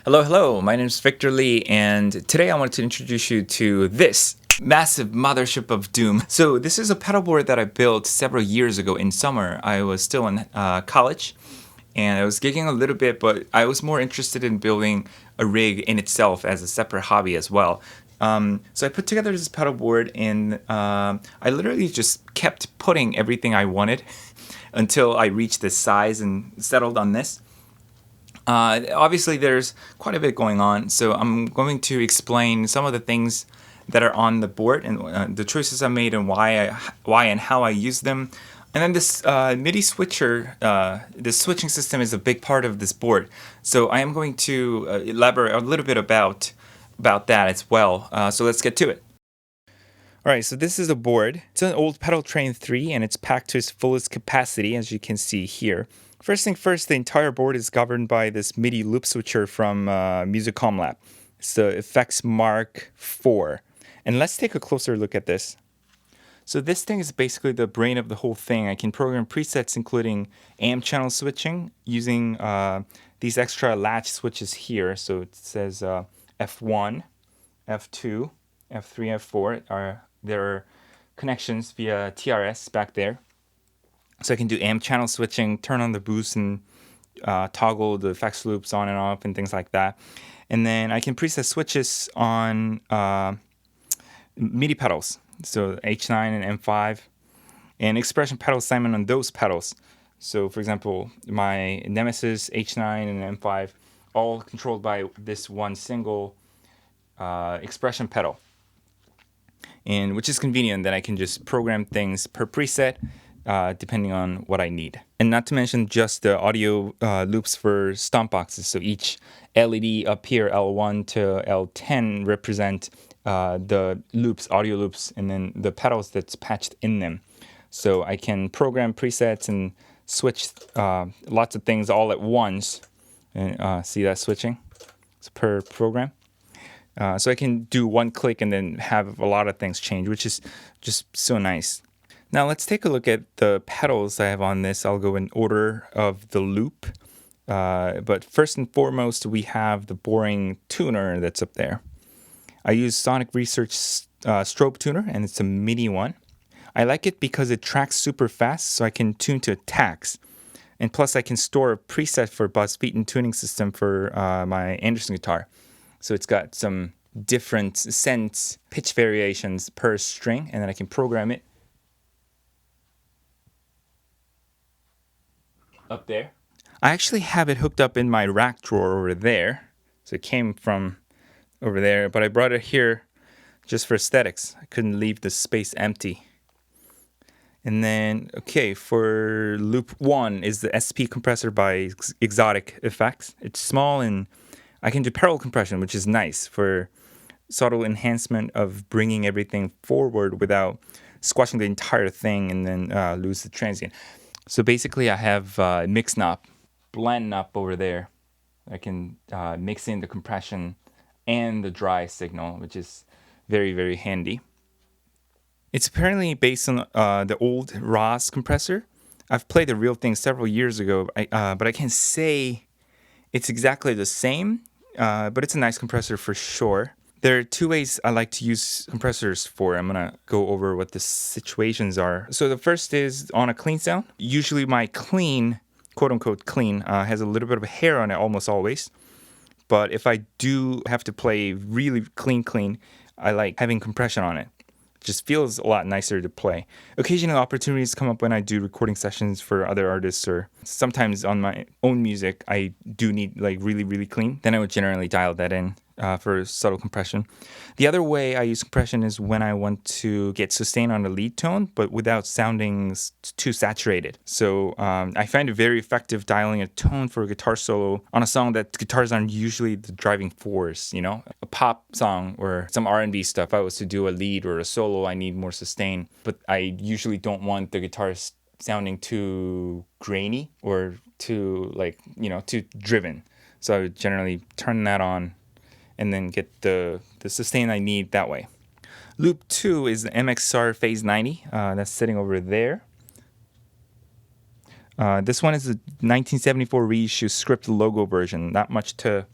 Hello, hello, my name is Victor Lee, and today I wanted to introduce you to this massive mothership of doom. So this is a pedalboard that I built several years ago in summer. I was still in college, and I was gigging a little bit, but I was more interested in building a rig in itself as a separate hobby as well. So I put together this pedalboard, and I literally just kept putting everything I wanted until I reached this size and settled on this. Obviously, there's quite a bit going on, so I'm going to explain some of the things that are on the board and the choices I made and why and how I use them. And then this MIDI switcher, this switching system is a big part of this board. So I am going to elaborate a little bit about that as well. So let's get to it. All right, so this is a board. It's an old Pedaltrain 3, and it's packed to its fullest capacity, as you can see here. First thing first, the entire board is governed by this MIDI loop switcher from Musicomlab. It's the Effects Mark IV. And let's take a closer look at this. So this thing is basically the brain of the whole thing. I can program presets including amp channel switching using these extra latch switches here. So it says F1, F2, F3, F4. There are connections via TRS back there. So I can do amp channel switching, turn on the boost, and toggle the effects loops on and off and things like that. And then I can preset switches on MIDI pedals, so H9 and M5, and expression pedal assignment on those pedals. So for example, my Nemesis, H9, and M5, all controlled by this one single expression pedal. And which is convenient that I can just program things per preset depending on what I need. And not to mention just the audio loops for stomp boxes. So each LED up here, L1 to L10, represent the loops, audio loops, and then the pedals that's patched in them. So I can program presets and switch lots of things all at once. And see that switching? It's per program. So I can do one click and then have a lot of things change, which is just so nice. Now let's take a look at the pedals I have on this. I'll go in order of the loop. But first and foremost, we have the boring tuner that's up there. I use Sonic Research strobe tuner, and it's a MIDI one. I like it because it tracks super fast, so I can tune to attacks. And plus, I can store a preset for buzz, beat, and tuning system for my Anderson guitar. So it's got some different cents, pitch variations per string, and then I can program it up there. I actually have it hooked up in my rack drawer over there. So it came from over there, but I brought it here just for aesthetics. I couldn't leave the space empty. And then, okay, for loop 1 is the SP Compressor by Xotic Effects. It's small and I can do parallel compression, which is nice for subtle enhancement of bringing everything forward without squashing the entire thing and then lose the transient. So basically I have mix knob, blend knob over there. I can mix in the compression and the dry signal, which is very, very handy. It's apparently based on the old Ross compressor. I've played the real thing several years ago, but I can't say it's exactly the same, but it's a nice compressor for sure. There are two ways I like to use compressors for. I'm going to go over what the situations are. So the first is on a clean sound. Usually my clean, quote-unquote clean, has a little bit of hair on it almost always. But if I do have to play really clean, I like having compression on it. Just feels a lot nicer to play. Occasionally opportunities come up when I do recording sessions for other artists, or sometimes on my own music I do need like really clean. Then I would generally dial that in for subtle compression. The other way I use compression is when I want to get sustain on a lead tone, but without sounding too saturated. So I find it very effective dialing a tone for a guitar solo on a song that guitars aren't usually the driving force, you know? A pop song or some R&B stuff, I was to do a lead or a solo, I need more sustain. But I usually don't want the guitars sounding too grainy or too, like, you know, too driven. So I would generally turn that on and then get the sustain I need that way. Loop 2 is the MXR Phase 90. That's sitting over there. This one is the 1974 Reissue script logo version. Not much to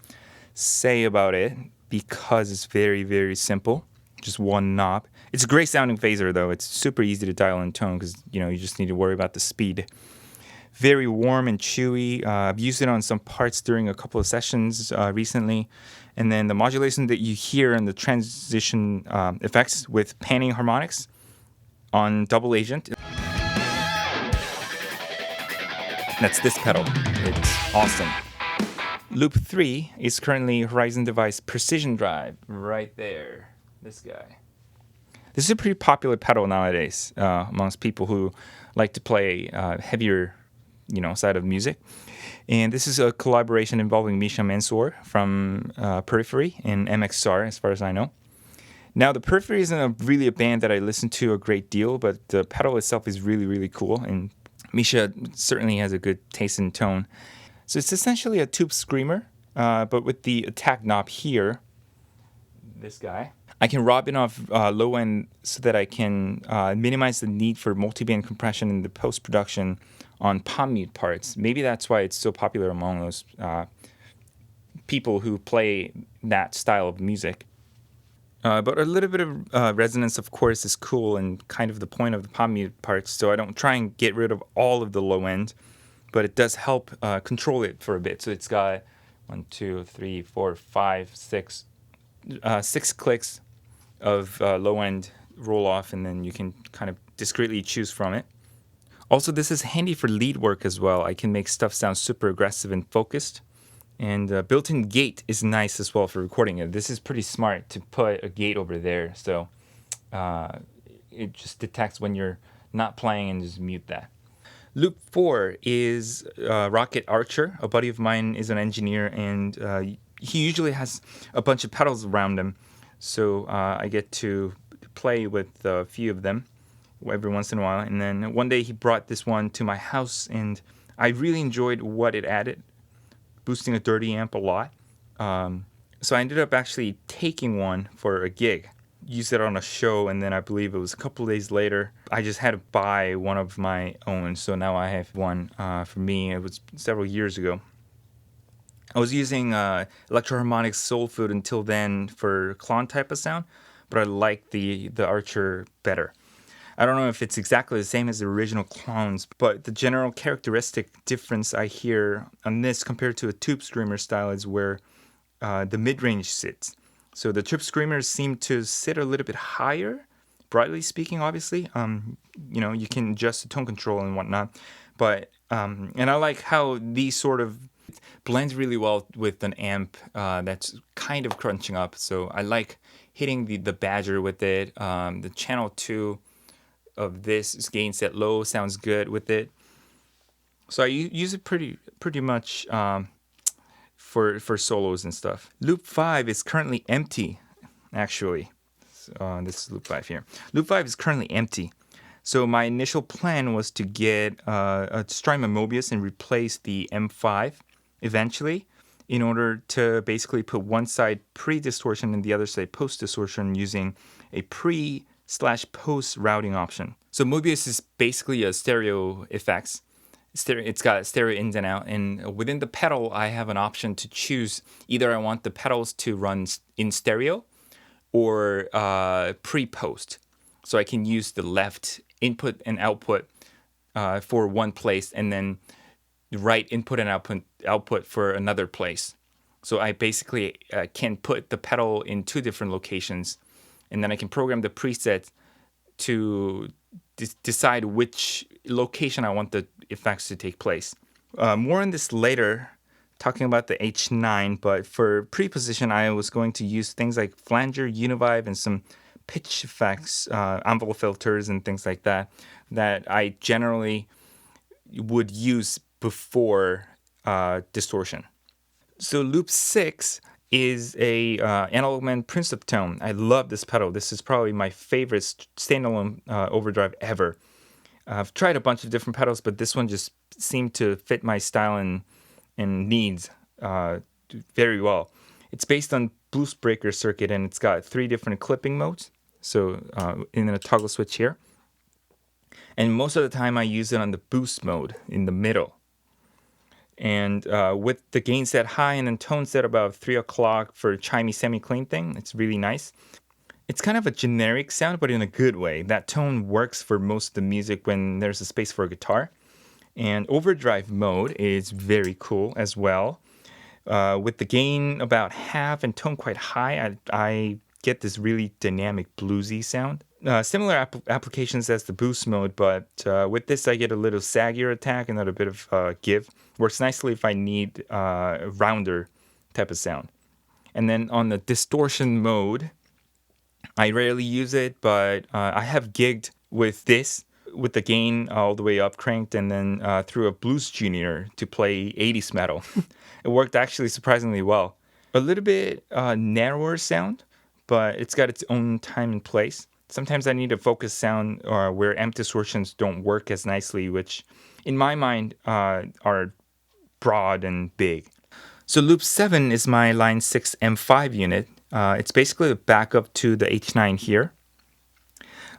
say about it because it's very, very simple. Just one knob. It's a great sounding phaser though. It's super easy to dial in tone because you just need to worry about the speed. Very warm and chewy. I've used it on some parts during a couple of sessions recently. And then the modulation that you hear in the transition effects with panning harmonics on double agent. That's this pedal. It's awesome. Loop 3 is currently Horizon Device Precision Drive, right there. This guy. This is a pretty popular pedal nowadays amongst people who like to play heavier, side of music. And this is a collaboration involving Misha Mansour from Periphery and MXR, as far as I know. Now, the Periphery isn't really a band that I listen to a great deal, but the pedal itself is really, really cool. And Misha certainly has a good taste in tone. So it's essentially a tube screamer, but with the attack knob here, this guy. I can rob it off low end so that I can minimize the need for multiband compression in the post-production on palm mute parts. Maybe that's why it's so popular among those people who play that style of music. But a little bit of resonance, of course, is cool and kind of the point of the palm mute parts, so I don't try and get rid of all of the low end, but it does help control it for a bit. So it's got 1, 2, 3, 4, 5, 6, 6 clicks of low-end roll-off, and then you can kind of discreetly choose from it. Also, this is handy for lead work as well. I can make stuff sound super aggressive and focused. And built-in gate is nice as well for recording it. This is pretty smart to put a gate over there, so it just detects when you're not playing and just mute that. Loop 4 is Rockett Archer. A buddy of mine is an engineer, and he usually has a bunch of pedals around him. So I get to play with a few of them every once in a while. And then one day he brought this one to my house, and I really enjoyed what it added, boosting a dirty amp a lot. So I ended up actually taking one for a gig, used it on a show, and then I believe it was a couple of days later, I just had to buy one of my own. So now I have one for me. It was several years ago. I was using Electro-Harmonix Soul Food until then for clone type of sound, but I like the Archer better. I don't know if it's exactly the same as the original clones, but the general characteristic difference I hear on this compared to a tube screamer style is where the mid-range sits. So the tube screamers seem to sit a little bit higher, broadly speaking, obviously. You can adjust the tone control and whatnot, but and I like how these sort of blends really well with an amp that's kind of crunching up. So I like hitting the Badger with it. The channel 2 of this is gain set low, sounds good with it. So I use it pretty much for solos and stuff. Loop 5 is currently empty, actually. This is loop 5 here. Loop 5 is currently empty. So my initial plan was to get a Strymon Mobius and replace the M5 eventually, in order to basically put one side pre-distortion and the other side post-distortion using a pre/post routing option. So Mobius is basically a stereo effects. It's got stereo ins and out, and within the pedal I have an option to choose either I want the pedals to run in stereo or pre-post. So I can use the left input and output for one place, and then the right input and output for another place. So I basically can put the pedal in two different locations, and then I can program the preset to decide which location I want the effects to take place. More on this later, talking about the H9, but for pre-position I was going to use things like flanger, univibe, and some pitch effects, envelope filters, and things like that I generally would use before distortion. So loop 6 is a Analogman Princip tone. I love this pedal. This is probably my favorite standalone overdrive ever. I've tried a bunch of different pedals, but this one just seemed to fit my style and needs very well. It's based on boost breaker circuit, and it's got 3 different clipping modes. So in a toggle switch here. And most of the time I use it on the boost mode in the middle. And with the gain set high and then tone set about 3 o'clock for chimey semi-clean thing, it's really nice. It's kind of a generic sound, but in a good way. That tone works for most of the music when there's a space for a guitar. And overdrive mode is very cool as well. With the gain about half and tone quite high, I get this really dynamic bluesy sound. Similar applications as the boost mode, but with this I get a little saggier attack and a bit of give. Works nicely if I need a rounder type of sound. And then on the distortion mode, I rarely use it, but I have gigged with this, with the gain all the way up cranked, and then through a Blues Junior to play 80s metal. It worked actually surprisingly well. A little bit narrower sound, but it's got its own time and place. Sometimes I need a focus sound where amp distortions don't work as nicely, which in my mind are broad and big. So Loop 7 is my Line 6 M5 unit. It's basically a backup to the H9 here.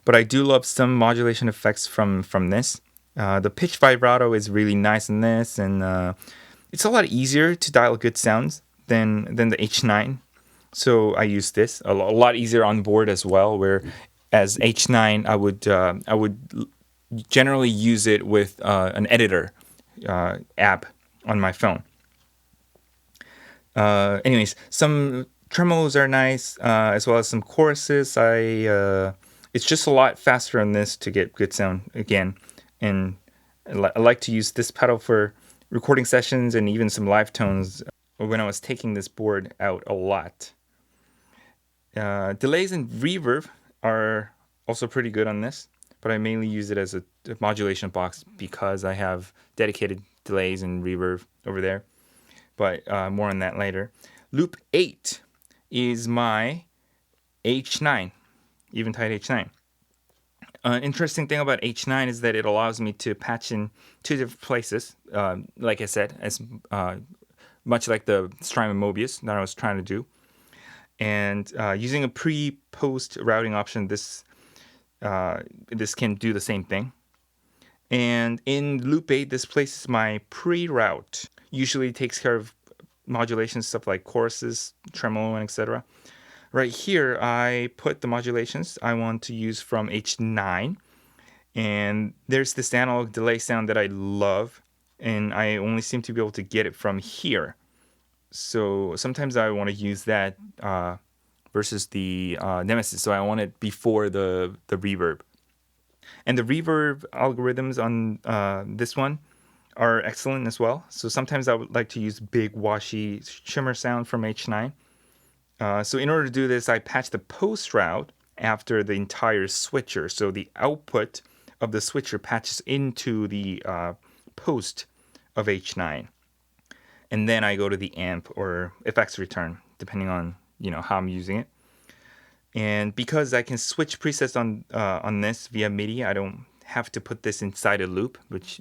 But I do love some modulation effects from this. The pitch vibrato is really nice in this, and it's a lot easier to dial good sounds than the H9. So I use this a lot easier on board as well. Where as H9, I would generally use it with an editor app on my phone. Anyways, some tremolos are nice, as well as some choruses. It's just a lot faster on this to get good sound again, and I like to use this pedal for recording sessions and even some live tones when I was taking this board out a lot. Delays and reverb are also pretty good on this, but I mainly use it as a modulation box because I have dedicated delays and reverb over there. But more on that later. Loop 8 is my H9, Eventide H9. Interesting thing about H9 is that it allows me to patch in two different places. Like I said, as much like the Strymon Mobius that I was trying to do. And using a pre-post routing option, this can do the same thing. And in Loop 8, this places my pre-route. Usually takes care of modulation stuff like choruses, tremolo, and etc. Right here, I put the modulations I want to use from H9. And there's this analog delay sound that I love, and I only seem to be able to get it from here. So sometimes I want to use that versus the Nemesis. So I want it before the reverb. And the reverb algorithms on this one are excellent as well. So sometimes I would like to use big washy shimmer sound from H9. So in order to do this, I patch the post route after the entire switcher. So the output of the switcher patches into the post of H9. And then I go to the amp or effects return, depending on how I'm using it. And because I can switch presets on this via MIDI, I don't have to put this inside a loop, which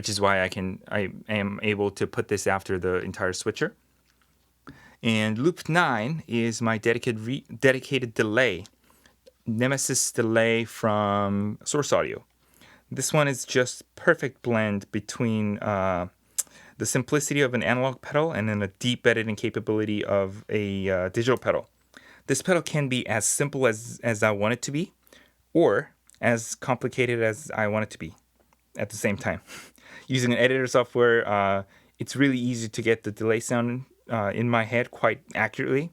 is why I am able to put this after the entire switcher. And Loop 9 is my dedicated delay, Nemesis delay from Source Audio. This one is just perfect blend between the simplicity of an analog pedal and then a deep editing capability of a digital pedal. This pedal can be as simple as I want it to be, or as complicated as I want it to be at the same time. Using an editor software, it's really easy to get the delay sound in my head quite accurately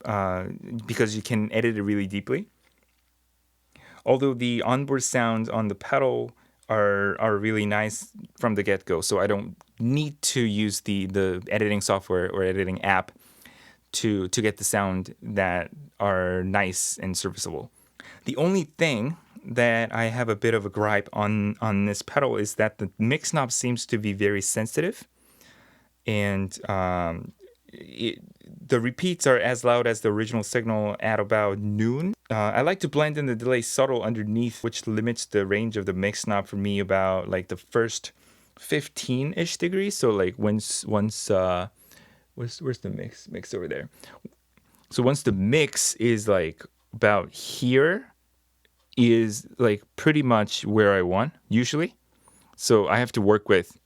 because you can edit it really deeply. Although the onboard sounds on the pedal are really nice from the get-go, so I don't need to use the editing software or editing app to get the sound that are nice and serviceable. The only thing that I have a bit of a gripe on this pedal is that the mix knob seems to be very sensitive, and the repeats are as loud as the original signal at about noon. I like to blend in the delay subtle underneath, which limits the range of the mix knob for me about like the first 15-ish degrees. So like once where's the mix over there? So once the mix is like about here, is like pretty much where I want usually. So I have to work with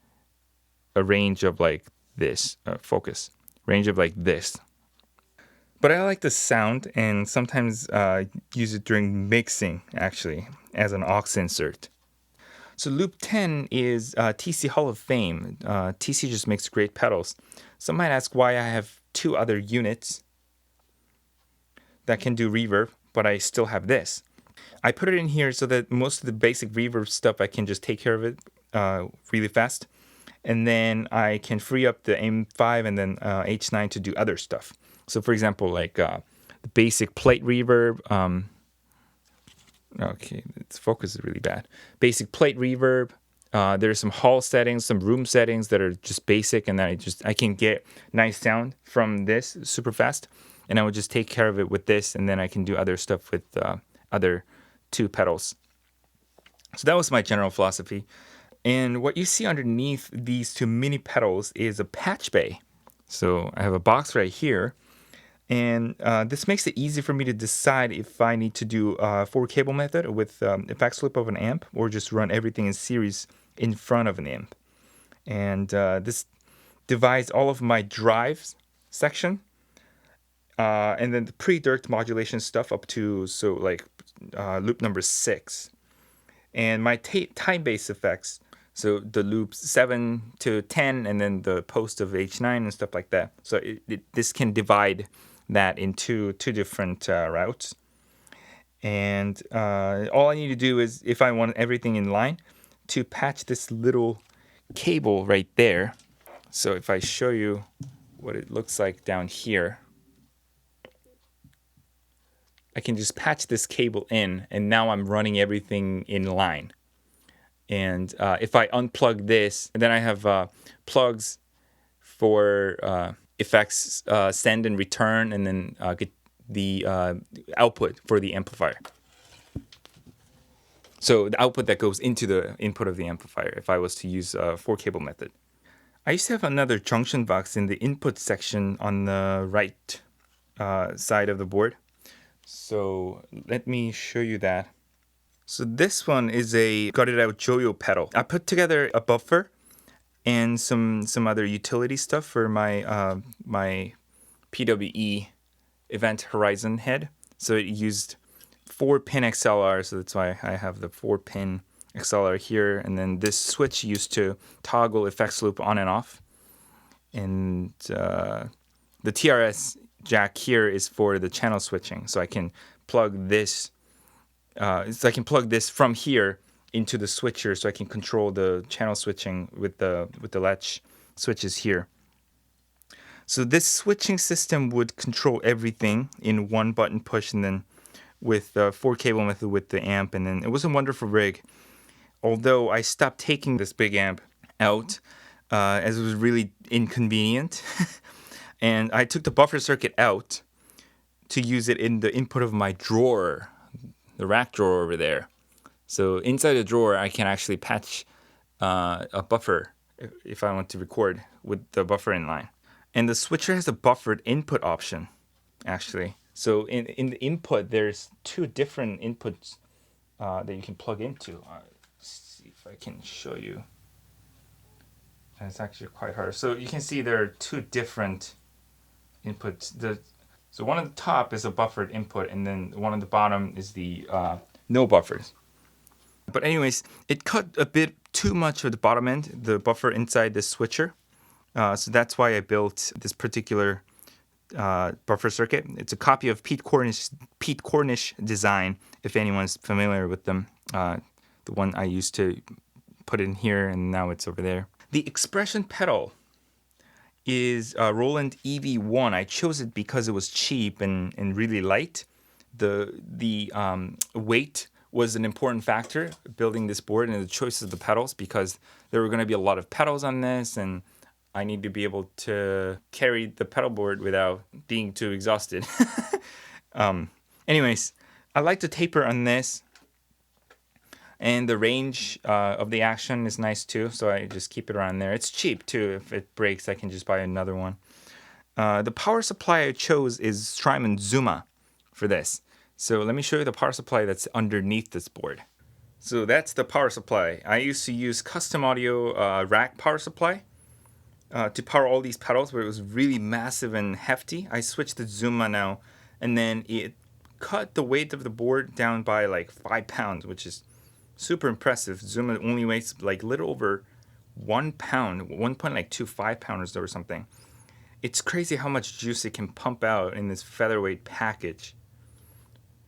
a range of like this, focus, range of like this. But I like the sound and sometimes use it during mixing, actually, as an aux insert. So Loop 10 is TC Hall of Fame. TC just makes great pedals. Some might ask why I have two other units that can do reverb, but I still have this. I put it in here so that most of the basic reverb stuff, I can just take care of it really fast. And then I can free up the M5 and then H9 to do other stuff. So for example, like the basic plate reverb. Okay, its focus is really bad. Basic plate reverb. There's some hall settings, some room settings that are just basic, and then I can get nice sound from this super fast. And I would just take care of it with this, and then I can do other stuff with other two pedals. So that was my general philosophy. And what you see underneath these two mini pedals is a patch bay. So I have a box right here. And this makes it easy for me to decide if I need to do a 4-cable method with effects loop of an amp or just run everything in series in front of an amp. And this divides all of my drives section and then the pre-dirt modulation stuff up to loop number 6. And my time-based effects, so the loops 7 to 10 and then the post of H9 and stuff like that. So this can divide that into two different routes. And all I need to do is, if I want everything in line, to patch this little cable right there. So if I show you what it looks like down here, I can just patch this cable in, and now I'm running everything in line. And if I unplug this, and then I have plugs for effects send and return, and then get the output for the amplifier. So the output that goes into the input of the amplifier if I was to use a 4-cable method. I used to have another junction box in the input section on the right side of the board. So let me show you that. So this one is a gutted out Joyo pedal. I put together a buffer and some other utility stuff for my my PWE Event Horizon head. So it used 4-pin XLR, so that's why I have the 4-pin XLR here. And then this switch used to toggle effects loop on and off. And the TRS jack here is for the channel switching, so I can plug this. So I can plug this from here into the switcher, so I can control the channel switching with the latch switches here. So this switching system would control everything in one button push, and then with the 4-cable method with the amp, and then it was a wonderful rig. Although I stopped taking this big amp out as it was really inconvenient. And I took the buffer circuit out to use it in the input of my drawer, the rack drawer over there. So inside the drawer, I can actually patch a buffer if I want to record with the buffer in line. And the switcher has a buffered input option, actually. So in the input, there's two different inputs that you can plug into. Let's see if I can show you. And it's actually quite hard. So you can see there are two different inputs. So one at the top is a buffered input, and then one at the bottom is the no buffers. But anyways, it cut a bit too much of the bottom end, the buffer inside the switcher. So that's why I built this particular buffer circuit. It's a copy of Pete Cornish design, if anyone's familiar with them. The one I used to put in here, and now it's over there. The expression pedal is Roland EV1. I chose it because it was cheap and really light. The weight was an important factor building this board and the choice of the pedals, because there were going to be a lot of pedals on this, and I need to be able to carry the pedal board without being too exhausted. Anyways, I like the taper on this. And the range of the action is nice too, so I just keep it around there. It's cheap too. If it breaks, I can just buy another one. The power supply I chose is Strymon Zuma for this. So let me show you the power supply that's underneath this board. So that's the power supply. I used to use Custom Audio rack power supply. to power all these pedals, where it was really massive and hefty. I switched to Zuma now, and then it cut the weight of the board down by like 5 pounds, which is super impressive. Zuma only weighs like a little over 1 pound, 1.25 pounders or something. It's crazy how much juice it can pump out in this featherweight package.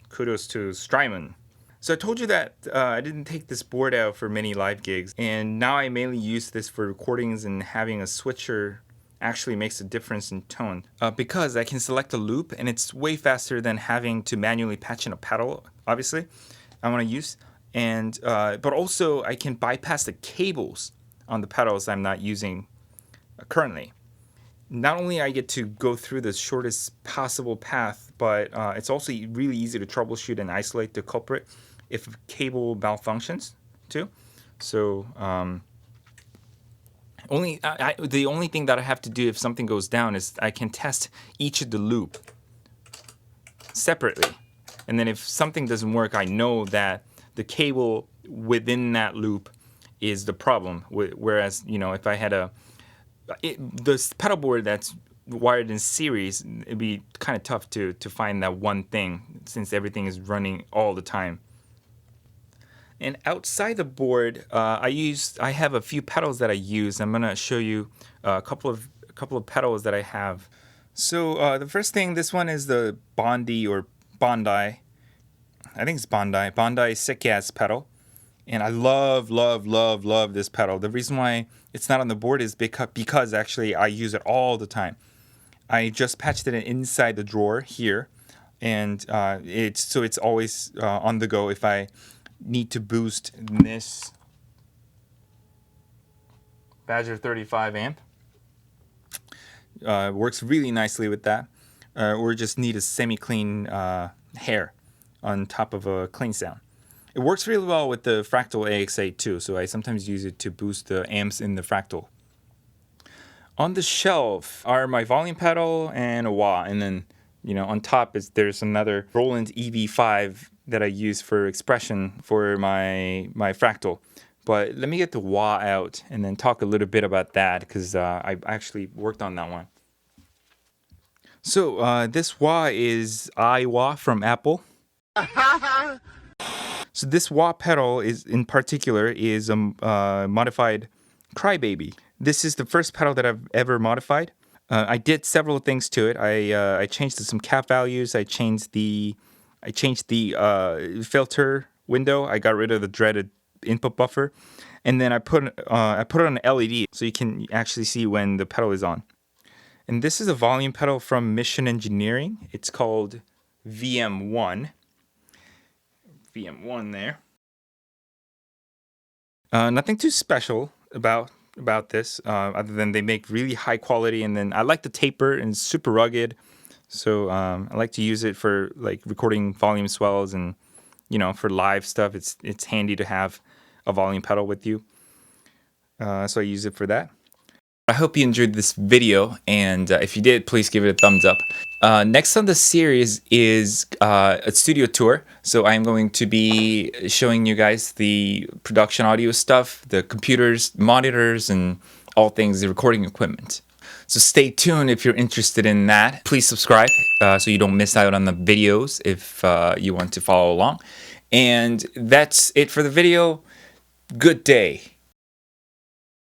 Kudos to Strymon. So I told you that I didn't take this board out for many live gigs, and now I mainly use this for recordings, and having a switcher actually makes a difference in tone because I can select a loop, and it's way faster than having to manually patch in a pedal, obviously, I want to use. And but also I can bypass the cables on the pedals I'm not using currently. Not only I get to go through the shortest possible path, but it's also really easy to troubleshoot and isolate the culprit if a cable malfunctions too. So the only thing that I have to do if something goes down is I can test each of the loop separately. And then if something doesn't work, I know that the cable within that loop is the problem. Whereas, you know, if I had this pedal board that's wired in series, it'd be kind of tough to find that one thing since everything is running all the time. And outside the board, I have a few pedals that I use. I'm gonna show you a couple of pedals that I have. So the first thing, this one is the Bondi, I think it's Bondi Sick As pedal. And I love this pedal. The reason why it's not on the board is because actually I use it all the time. I just patched it inside the drawer here, and it's always on the go if I need to boost this Badger 35 amp. Works really nicely with that. Or just need a semi-clean hair on top of a clean sound. It works really well with the Fractal AX8 too, so I sometimes use it to boost the amps in the Fractal. On the shelf are my volume pedal and a wah, and then, you know, on top there's another Roland EV1 that I use for expression for my Fractal. But let me get the wah out and then talk a little bit about that, because I actually worked on that one. So this wah is iWah from Apple. So this wah pedal in particular is a modified Crybaby. This is the first pedal that I've ever modified. I did several things to it. I changed some cap values. I changed the filter window. I got rid of the dreaded input buffer, and then I put it on an LED so you can actually see when the pedal is on. And this is a volume pedal from Mission Engineering. It's called VM1. VM1 there. Nothing too special about this, other than they make really high quality, and then I like the taper, and it's super rugged. So I like to use it for like recording volume swells, and you know, for live stuff. It's handy to have a volume pedal with you. So I use it for that. I hope you enjoyed this video, and if you did, please give it a thumbs up. Next on the series is a studio tour. So I'm going to be showing you guys the production audio stuff, the computers, monitors, and all things the recording equipment. So stay tuned if you're interested in that. Please subscribe so you don't miss out on the videos if you want to follow along. And that's it for the video. Good day.